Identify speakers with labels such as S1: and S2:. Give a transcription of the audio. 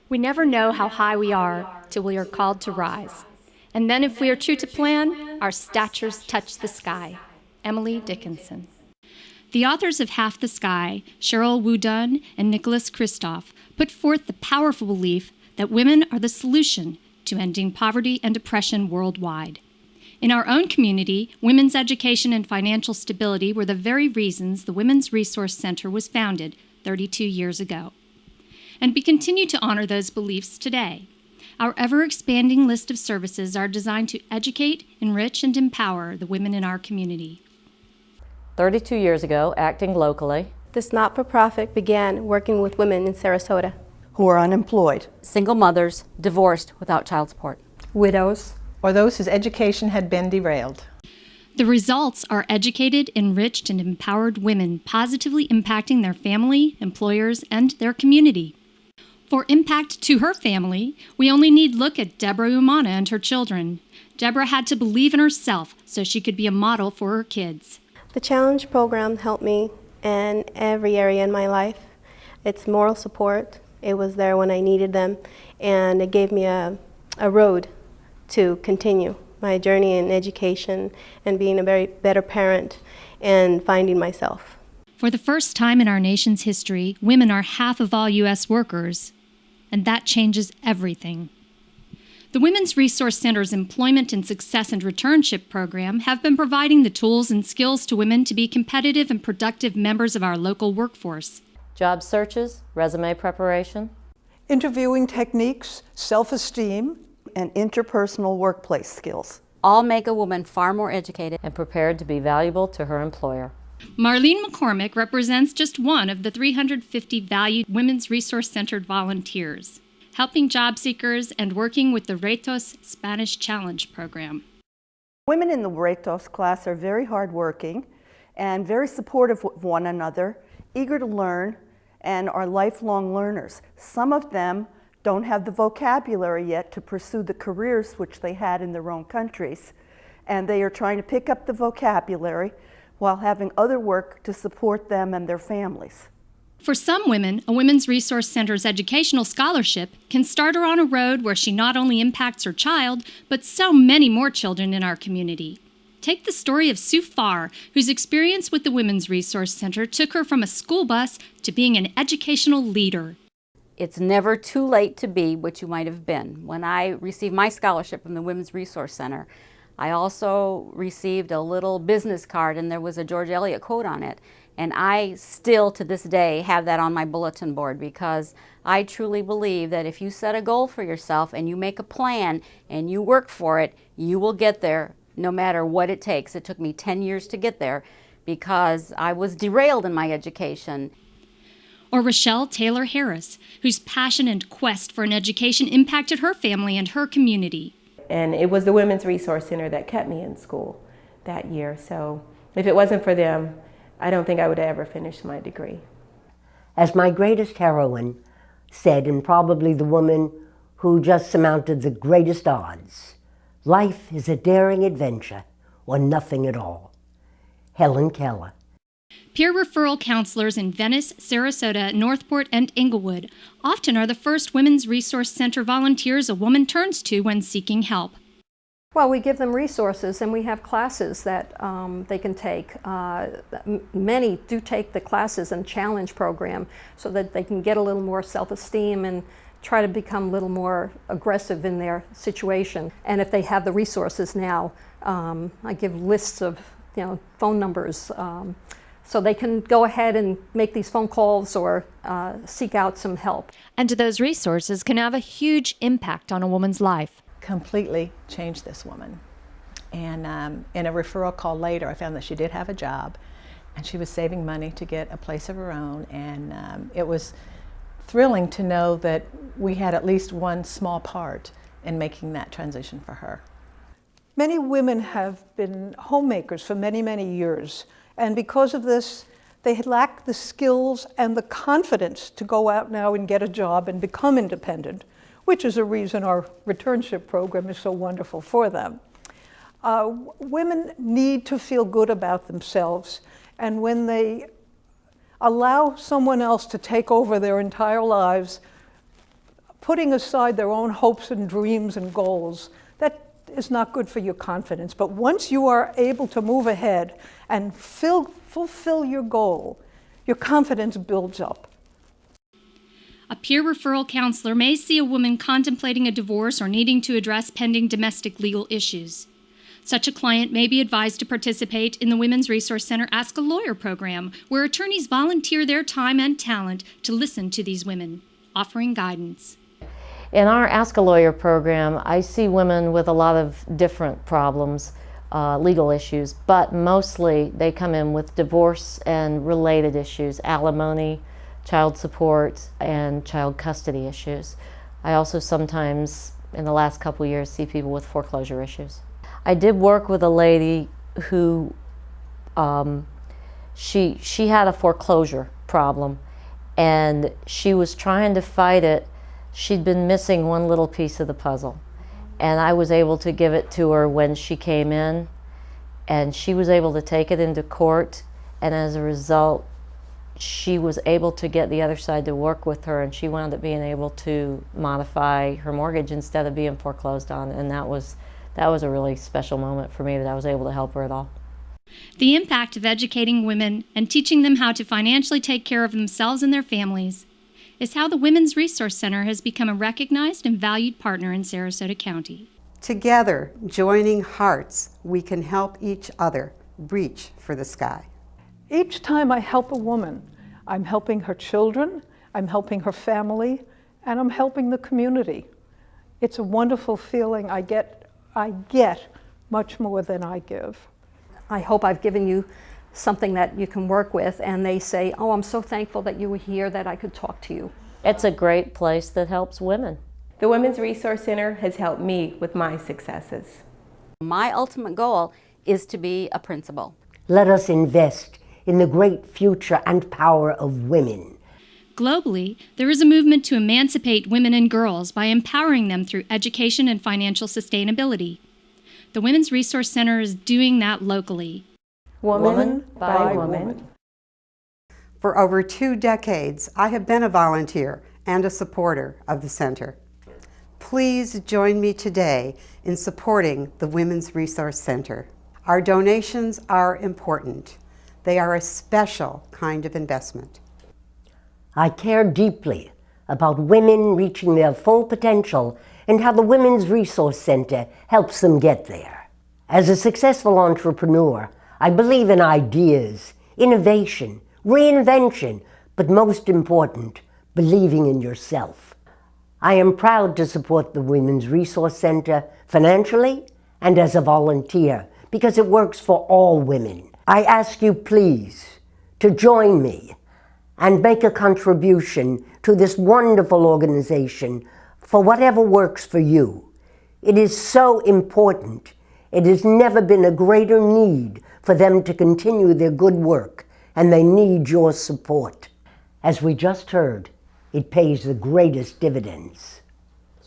S1: We never know how high we are till we are called to rise. And then if we are true to plan, our statures touch the sky. Emily Dickinson. The authors of Half the Sky, Cheryl Woodun and Nicholas Kristof, put forth the powerful belief that women are the solution to ending poverty and oppression worldwide. In our own community, women's education and financial stability were the very reasons the Women's Resource Center was founded 32 years ago. And we continue to honor those beliefs today. Our ever-expanding list of services are designed to educate, enrich, and empower the women in our community.
S2: 32 years ago, acting locally,
S3: this not-for-profit began working with women in Sarasota
S4: who are unemployed,
S2: single mothers, divorced without child support,
S5: widows,
S6: or those whose education had been derailed.
S1: The results are educated, enriched, and empowered women positively impacting their family, employers, and their community. For impact to her family, we only need look at Deborah Umana and her children. Deborah had to believe in herself so she could be a model for her kids.
S3: The Challenge program helped me in every area in my life. It's moral support. It was there when I needed them, and it gave me a road to continue my journey in education and being a very better parent and finding myself.
S1: For the first time in our nation's history, women are half of all U.S. workers, and that changes everything. The Women's Resource Center's Employment and Success and Returnship program have been providing the tools and skills to women to be competitive and productive members of our local workforce.
S2: job searches, resume preparation,
S4: interviewing techniques, self-esteem, and interpersonal workplace skills.
S2: all make a woman far more educated and prepared to be valuable to her employer.
S1: Marlene McCormick represents just one of the 350 valued Women's Resource-centered volunteers, helping job seekers and working with the Retos Spanish Challenge program.
S4: Women in the Retos class are very hardworking and very supportive of one another, eager to learn, and are lifelong learners. Some of them don't have the vocabulary yet to pursue the careers which they had in their own countries, and they are trying to pick up the vocabulary while having other work to support them and their families.
S1: For some women, a Women's Resource Center's educational scholarship can start her on a road where she not only impacts her child, but so many more children in our community. Take the story of Sue Farr, whose experience with the Women's Resource Center took her from a school bus to being an educational leader.
S2: It's never too late to be what you might have been. When I received my scholarship from the Women's Resource Center, I also received a little business card, and there was a George Eliot quote on it. And I still, to this day, have that on my bulletin board, because I truly believe that if you set a goal for yourself and you make a plan and you work for it, you will get there no matter what it takes. It took me 10 years to get there because I was derailed in my education.
S1: Or Rochelle Taylor Harris, whose passion and quest for an education impacted her family and her community.
S7: And it was the Women's Resource Center that kept me in school that year. So if it wasn't for them, I don't think I would have ever finished my degree.
S8: As my greatest heroine said, and probably the woman who just surmounted the greatest odds, life is a daring adventure or nothing at all. Helen Keller.
S1: Peer referral counselors in Venice, Sarasota, Northport, and Inglewood often are the first Women's Resource Center volunteers a woman turns to when seeking help.
S5: well, we give them resources, and we have classes that they can take. Many do take the classes and challenge program so that they can get a little more self-esteem and try to become a little more aggressive in their situation. And if they have the resources now, I give lists of phone numbers so they can go ahead and make these phone calls or seek out some help.
S9: And those resources can have a huge impact on a woman's life.
S6: Completely changed this woman. And in a referral call later, I found that she did have a job and she was saving money to get a place of her own. And it was thrilling to know that we had at least one small part in making that transition for her.
S4: Many women have been homemakers for many, many years. And because of this, they had lacked the skills and the confidence to go out now and get a job and become independent, which is a reason our returnship program is so wonderful for them. Women need to feel good about themselves, and when they allow someone else to take over their entire lives,
S10: putting aside their own hopes and dreams and goals. That is not good for your confidence. But once you are able to move ahead and fulfill your goal, your confidence builds up.
S1: A peer referral counselor may see a woman contemplating a divorce or needing to address pending domestic legal issues. Such a client may be advised to participate in the Women's Resource Center Ask a Lawyer program, where attorneys volunteer their time and talent to listen to these women, offering guidance.
S11: In our Ask a Lawyer program, I see women with a lot of different problems, legal issues, but mostly they come in with divorce and related issues, alimony, child support, and child custody issues. I also sometimes, in the last couple years, see people with foreclosure issues. I did work with a lady who, she had a foreclosure problem, and she was trying to fight it. She'd been missing one little piece of the puzzle, and I was able to give it to her when she came in, and she was able to take it into court, and as a result, she was able to get the other side to work with her, and she wound up being able to modify her mortgage instead of being foreclosed on, and that was a really special moment for me, that I was able to help her at all.
S1: The impact of educating women and teaching them how to financially take care of themselves and their families is how the Women's Resource Center has become a recognized and valued partner in Sarasota County.
S12: Together, joining hearts, we can help each other reach for the sky.
S10: Each time I help a woman, I'm helping her children, I'm helping her family, and I'm helping the community. It's a wonderful feeling. I get much more than I give.
S5: I hope I've given you something that you can work with, and they say, oh, I'm so thankful that you were here, that I could talk to you.
S11: It's a great place that helps women.
S7: The Women's Resource Center has helped me with my successes.
S2: My ultimate goal is to be a principal.
S8: Let us invest in the great future and power of women.
S1: Globally, there is a movement to emancipate women and girls by empowering them through education and financial sustainability. The Women's Resource Center is doing that locally.
S7: Woman by woman.
S12: For over 2 decades, I have been a volunteer and a supporter of the center. Please join me today in supporting the Women's Resource Center. Our donations are important. They are a special kind of investment.
S8: I care deeply about women reaching their full potential and how the Women's Resource Center helps them get there. As a successful entrepreneur, I believe in ideas, innovation, reinvention, but most important, believing in yourself. I am proud to support the Women's Resource Center financially and as a volunteer because it works for all women. I ask you please to join me and make a contribution to this wonderful organization for whatever works for you. It is so important. It has never been a greater need for them to continue their good work, and they need your support. As we just heard, it pays the greatest dividends.